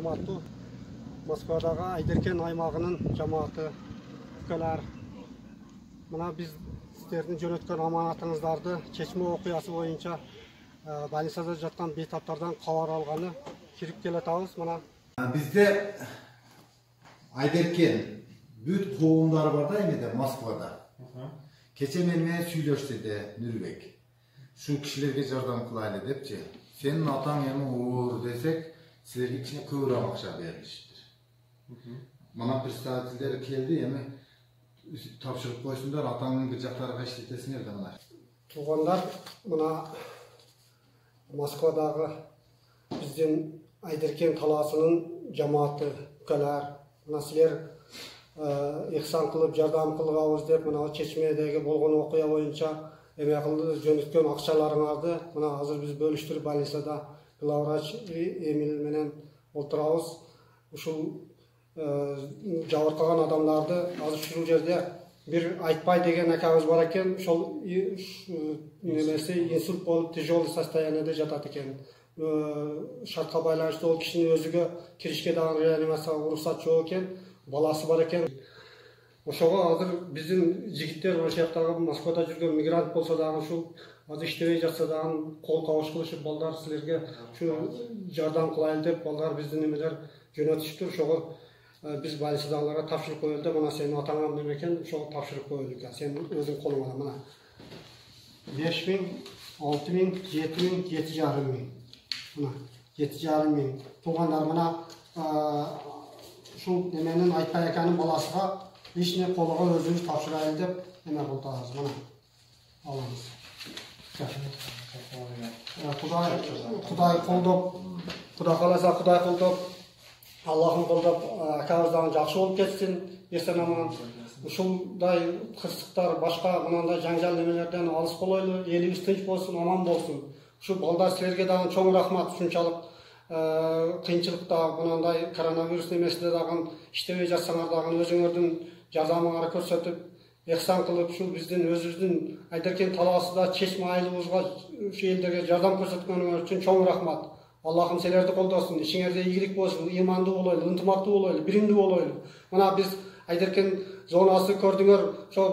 урматтуу Москвадагы Айдеркен аймагынын жамааты, өлкөлөр. Мына биз сиздердин жөнөткөн аманатыңыздарды чечме окуясы боюнча больницада жаткан бейтаптардан кабар алганы кирип келатабыз. Мына бизде Айдеркен бүт коомдары бар да эмеде Москвада. Кече менен сүйлөштү Нурбек. Şu kişilerге жардам кылайлы депчи. Senin атаң эми оор десек, силерге кичине көбүрөөк акча берилиштир. Мына представительдер келди, эми тапшырып койсундар, атаңдын бир жактарга иштетесиңер да мына. Туугандар, мына Москвадагы биздин Айдеркен талаасынын жамааты, өлкөлөр, мына силер ихсан кылып жардам кылабыз деп мына чечмедеги болгон окуя боюнча эме кылды жөнөткөн акчаларыңарды мына азыр биз бөлүштүрүп больницада главврач Эмил менен отурабыз. Ушул жабыркаган адамдарды азыр ушул жерде бир айтпай деген акабыз бар экен. Ошол немеси инсульт болуп тяжелый состояниеде жатат экен. Шартка байланыштуу ол кишинин өзүгө киришке дагы реанимацияга уруксат жок экен. Баласы бар экен. Ошого азыр биздин жигиттер ошол жактагы Москвада жүргөн мигрант болсо дагы ушул азыр иштебей жатса дагы кол кабыш кылышып балдар силерге ушу жардам кылайлы деп балдар биздин эмелер жөнөтүштү. Ошого биз больницадагыларга тапшырып коелу деп мына сенин атаңан неме экен, ошого тапшырып коелу экен. Сен өзүң колуңа мына 5000, 6000, 7000, 7,500. Мына 7,500. Туугандар мына ушул неменин айтпай экенин баласыга ишне колуга өзүбүз тапшырайлы деп эме кылдыбыз. Мына алабыз. Кудай колдоп, Кудай кааласа Кудай колдоп, Аллахым колдоп, акабыздан жакшы болуп кетсин. Эсен аман ушулдай кырсыктар, башка мындай жаңжал немелерден алыс болойлу, элибиз тынч болсун, аман болсун. Ушу балдар силерге дагы чоң рахмат. Ушунчалык кыйынчылыкта мындай коронавирус немесинде дагы иштебей жатсаңар дагы өзүңөрдүн жардамыңарды көрсөтүп, ихсан кылып, ушул биздин өзүбүздүн Айдеркен талаасында чечме айылыбызга ушу элдерге жардам көрсөткөнүңөр үчүн чоң рахмат. Аллахым силерди колдосун, ишиңерде ийгилик болсун, ыймандуу болойлу, ынтымактуу болойлу, биримдүү болойлу. Мына биз Айдеркен зонасы көрдүңөр, ошо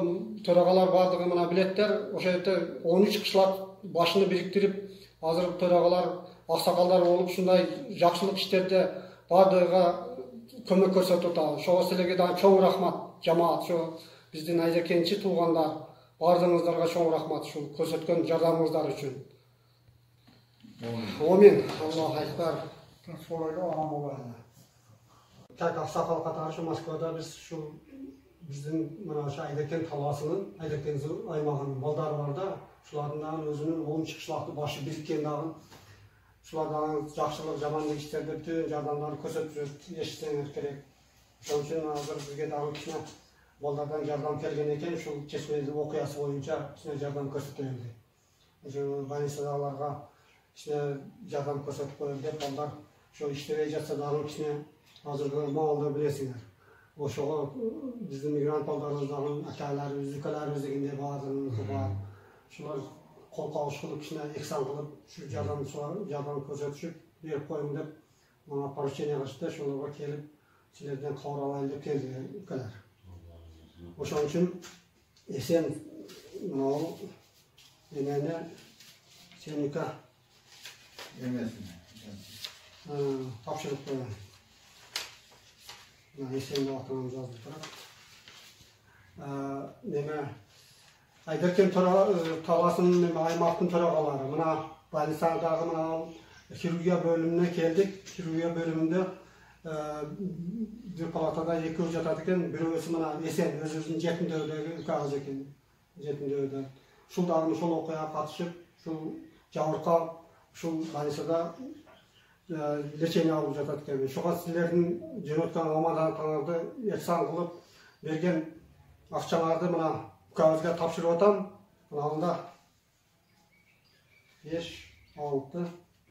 төрагалар бардыгы мына билеттер, ошол жерде 13 кышлап башыны бириктирип, азыр төрагалар, аксакалдар болуп ушундай жакшылык иштерде бардыгыга көмөк көрсөтүп атабыз. Ошого силерге дагы чоң рахмат. Жамаат, ошо биздин Айдеркенчи туугандар, бардыгыңыздарга чоң рахмат ушул көрсөткөн жардамыңыздар үчүн. Амин. Аллах акбар. Солайга аман болайлы. Так аксакал катары Москвада биз ушул биздин мына ошо Айдеркен талаасынын, Айдеркен аймагынын балдары бар да, ушулардын дагы өзүнүн 10 кышлакты башы бириккен дагы ушулардан жакшылык, жамандык иштерде бүтүн жардамдарды көрсөтүп жүрөт, эшитсеңер керек. Ошон үчүн азыр бизге дагы кичине балдардан жардам келген экен, ушул чечмедеги окуясы боюнча кичине жардам көрсөтөлдү. Ошо больницадагыларга кичине жардам көрсөтүп коелу деп балдар ошо иштебей жатса дагы кичине азыркы маалда билесиңер. Ошого биздин мигрант балдарыбыз дагы акаларыбыз, укаларыбыз дегенде баардыгы бар. Ушулар кол кабыш кылып кичине ихсан кылып ушу жардам көрсөтүшүп берип коеюн деп мага поручение кылышты. Ошолорго келип силерден кабар алайлы деп келди укалар. Ошон үчүн эсен мынау эмени сен ука Эмесин. тапшырып коеюн. Мына эсен деп атынан жазылып турат. Неме Айдеркен талаасынын аймактын төрагалары мына больницадагы мына хирургия бөлүмүнө келдик. Хирургия бөлүмүндө бир палатада экөө жатат экен, бирөөсү мына эсен өзүбүздүн жетимдөөдөгү укабыз экен. Жетимдөөдө. Ушул дагы ошол окуяга катышып, ушул жабырка ушул больницада лечение алып жатат экен. Ошого силердин жөнөткөн аманатыңарды ихсан кылып берген акчаңарды мына укабызга тапшырып атам. Мына анда 5, 6,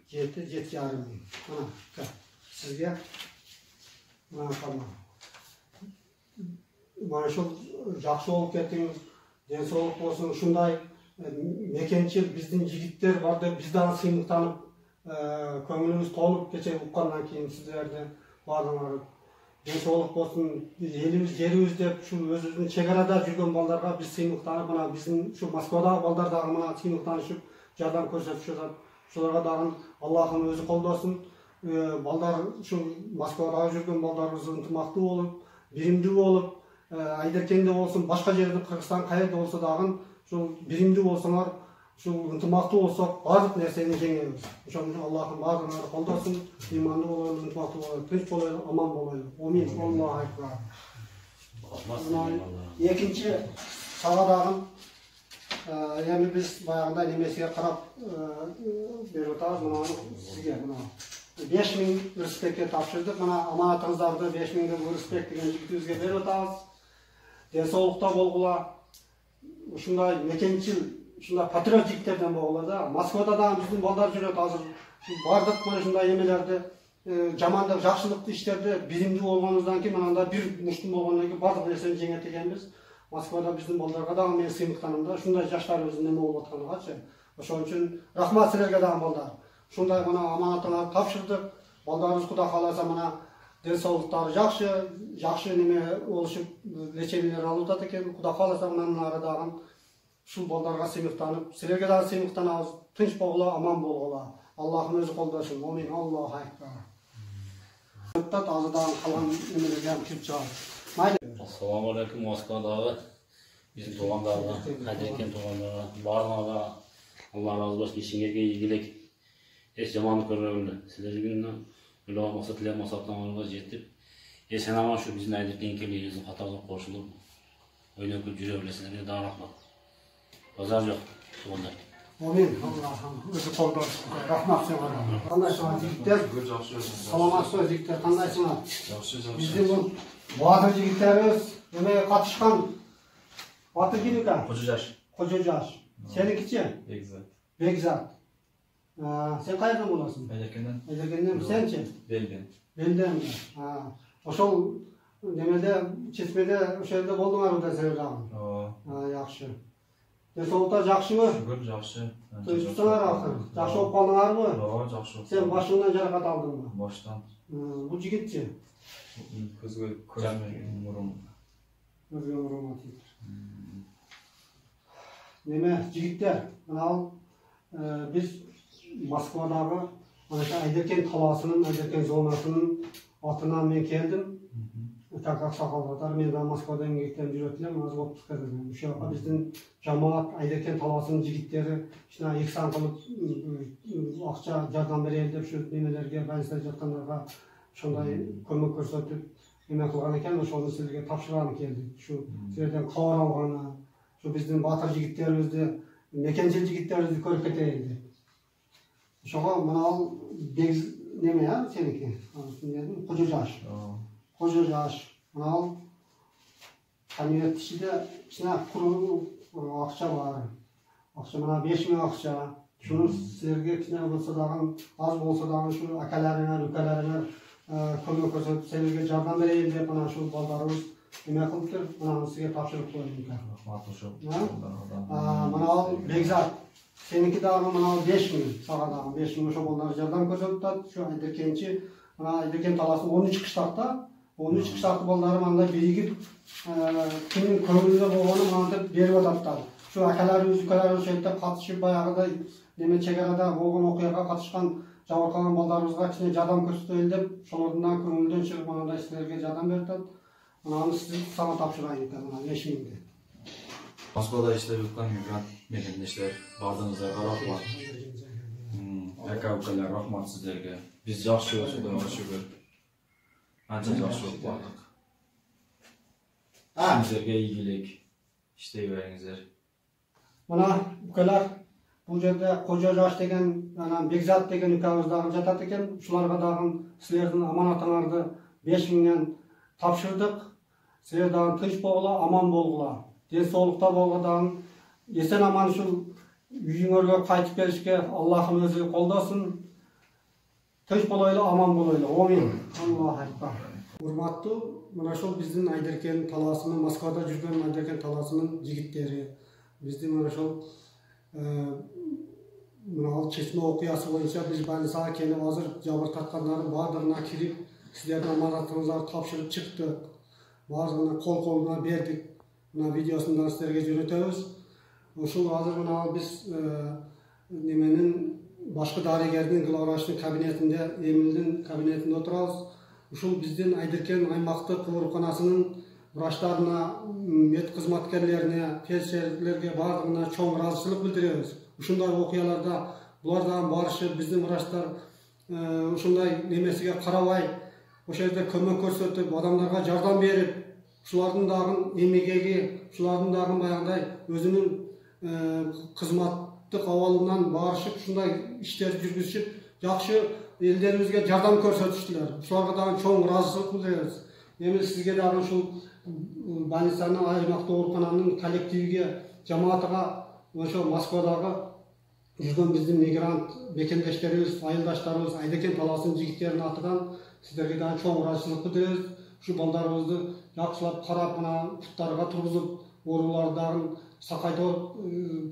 7, 7,5 миң. Мына сизге мына карма. Мына ушул жакшы болуп кеттиңиз, ден соолук болсун. Ушундай мекенчил биздин жигиттер бар деп биз дагы сыймыктанып көңүлүбүз толуп кече уккандан кийин сиздерди барлары денсаулық болсын, еліміз жеріміз деп шу өзіміздің шекарада жүрген балдарға біз сыйлықтанып, мына біздің шу Москвадағы балдардағы мына сыйлықтанышып жардам көрсетіп жатады. Шуларға дағын Аллахым өзі қолдасын. Балдар шу Москвадағы жүрген балдарымыз ынтымақты болып, биримдүү болуп, Айдаркенде болсын, башка жерде Кыргызстан кайерде болсо дагы ушул биримдүү болсоңор, ушул ынтымактуу болсок, бардык нерсени жеңебиз. Ошон үчүн Аллахым бардыгыңарды колдосун, ыймандуу болойлу, ынтымактуу болойлу, тынч болойлу, аман болойлу. Амин. Аллаху акбар. Экинчи сагадагы эми биз баягында немесиге карап берип атабыз, мына сизге мына 5000 респектке тапшырдык. Мына аманатыңыздарды 5000 респект деген жигитибизге берип атабыз. Денсаулыкта болгула, ушундай мекенчил, ушундай патриот жигиттерден болгула да. Москвада дагы биздин балдар жүрөт азыр. Бардык мына ушундай эмелерди, жамандык, жакшылыктуу иштерди биримдүү болгонубуздан кийин мындай бир муштум болгондон кийин бардык нерсени жеңет экенбиз. Москвада биздин балдарга дагы мен сыймыктанымда ушундай жаштарыбыздын неме болуп атканыгачы. Ошон үчүн рахмат силерге дагы балдар. Ушундай мына аманатыңарды тапшырдык. Балдарыбыз Кудай кааласа мына денсаулыктары жакшы неме болушуп, лечениялар алып атат экен. Кудай кааласа мындан ары дагы ушул балдарга сыймыктанып, силерге дагы сыймыктанабыз. Тынч болгула, аман болгула. Аллахым өзү колдошун. Амин. Аллаху акбар. Азыр дагы калган немелерге кирип чыгабыз. Assalamu alaikum. Moskvadagi bizim tuğanlarına, Aydarken tuğanlarına, barlarına Allah razı olsun, işinlerge ilgilik. Hiç zamanı görmemeli. Sizler gününden öyle olmasa tilem masaptamalarına jetip, sen ama şu bizim Aydarken keliyizin hatalık koşulup, öyle ki cürebilesine daha rahmat. Pazar yok tuğanlar. Amin. Allah'ım özü koldosun. Rahmat sana. Kandaysınlar jigitler? Salamatsınlar jigitler. Kandaysınlar? Bizim bu Батыр жигиттерибиз эмеге катышкан. Батыр ким экен? Кожо жаш. Сеникичи? Бекзат. Сен кайерден болосуң? Айдаркенден. Айдаркенден. Сенчи? Белден. Ошол немеде, чечмеде ошол жерде болдуңарбы да силер дагы? Жакшы. Денсаулыкта жакшыбы? Шүгүр, жакшы. Тынчсыңар акыр. Жакшы болуп калдыңарбы? Жакшы. Сен башыңдан жаракат алдыңбы? Баштан. Бул жигитчи? Көзгө мурун. Көзгө мурун атыйт. Неме жигиттер, мына биз Москвадагы Айдаркен калаасынын, Айдаркен зонасынын атынан мен келдим. Как аксакалдар, мен да Москвада эмгектенип жүрөт элем, азыр отпускка келдим. Ошол жака биздин жамаат Айдаркен талаасынын жигиттери ушуна ихсан кылып акча жардам берели деп ушу немелерге, больницада жаткандарга ошондой көмөк көрсөтүп эме кылган экен. Ошону силерге тапшырганы келдик. Ушу силерден кабар алганы, ушу биздин батыр жигиттерибизди, мекенчил жигиттерибизди көрүп кетейин деп. Ошого мына неме сеники? Кожо жаш. Кожо жаш. Мына камерет ичинде кичине куруу акча бар. Акча мына 5000 акча. Шуну силерге кичине болсо дагы, аз болсо дагы ушу акаларыңар, укаларыңар көмөк көрсөтүп силерге жардам берейин деп мына ушул балдарыбыз эме кылыптыр. Мына сизге тапшырып коюм. Рахмат ошо. Мына Бекзат. Сеники дагы мына 5000, сага дагы 5000 ошо балдар жардам көрсөтүп атат. Ушу Айдаркенчи, мына Айдаркен талаасынын 13 кыштакта 13 кыштактын балдары мындай биригип, кимдин көңүлүндө болгону мынтип берип ататтар. Ушу акаларыбыз, укаларыбыз ошол жерде катышып баягыдай неме чегарада болгон окуяга катышкан жабыркаган балдарыбызга кичине жардам көрсөтөлү деп, ошолордун көңүлдөн чыгып мындай силерге жардам берип атат. Мынаны сага тапшырайын экен, мына 5000. Москвада иштеп жаткан мигрант мекендештер, бардыгыңыздарга рахмат. Ака-укалар, рахмат сиздерге. Биз жакшы Кудайга шүгүр. Анча жакшы болуп бардык. Сиздерге ийгилик, иштей бериңиздер. Мына укалар бул жерде Кожо жаш деген, анан Бекзат деген укабыз дагы жатат экен. Ушуларга дагы силердин аманатыңарды 5000ден тапшырдык. Силер дагы тынч болгула, аман болгула. Денсаулыкта болгондагы эсен аман ушул үйүңөргө кайтып келишке Аллахым өзү колдосун. Тынч болойлу, аман болойлу. Амин. Аллаху акбар. Урматтуу, мына ошол биздин Айдаркен талаасынын, Москвада жүргөн Айдаркен талаасынын жигиттери, биздин мына ошол мына чечме окуясы боюнча биз больницага келип азыр жабыр тарткандардын баардыгына кирип сіздердің аманатыңыздарды тапшырып шықтық. Барлығына қол-қолына бердік. Мына видеосында сіздерге жөнөтөбүз. Ушул азыр мына біз неменин башкы дарыгердин главврачтын кабинетинде, Эмилдин кабинетинде отурабыз. Ушул биздин Айдыркен аймактык ооруканасынын врачтарына, мед кызматкерлерине, фельдшерлерге бардыгына чоң ыраазычылык билдиребиз. Ушундай окуяларда булардан барышып, биздин врачтар ушундай немесиге карабай, ошол жерде көмөк көрсөтүп, адамдарга жардам берип, ушулардын дагы эмгеги, ушулардын дагы баягындай өзүнүн кызматтык абалынан барышып, ушундай иштерди жүргүзүшүп, жакшы элдерибизге жардам көрсөтүштүлөр. Ушуларга дагы чоң ыраазычылык билдиребиз. Эми сизге дагы ушул больницанын, аймактык оорукананын коллективиге, жамаатыга, ошо Москвадагы жүргөн биздин мигрант бекемдештерибиз, айылдаштарыбыз, Айдыркен талаасынын жигиттеринин атынан сиздерге дагы чоң ыраазычылык билдиребиз. Ушу балдарыбызды жакшылап карап, мына путтарга тургузуп, оорулардагы сакайтып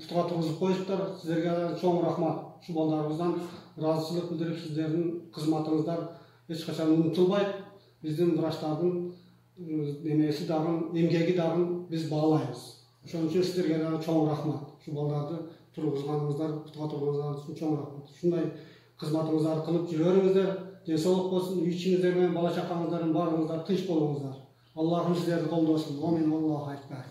путка тургузуп коюштур. Сиздерге чоң рахмат. Ушу балдарыбыздан ыраазычылык билдирип, сиздердин кызматыңыздар эч качан унутулбайт. Биздин врачтардын немеси дагы, эмгеги дагы биз баалайбыз. Ошон үчүн сиздерге дагы чоң рахмат. Ушу балдарды тургузганыңыздар, путка тургузганыңыз үчүн чоң рахмат. Ушундай кызматыңыздарды кылып жүрө бериңиздер. Ден соолук болсун, үй ичиңиздер менен бала чакаңыздардын баарыңыздар тынч болуңуздар. Аллахым сиздерди колдосун. Амин. Аллаху акбар.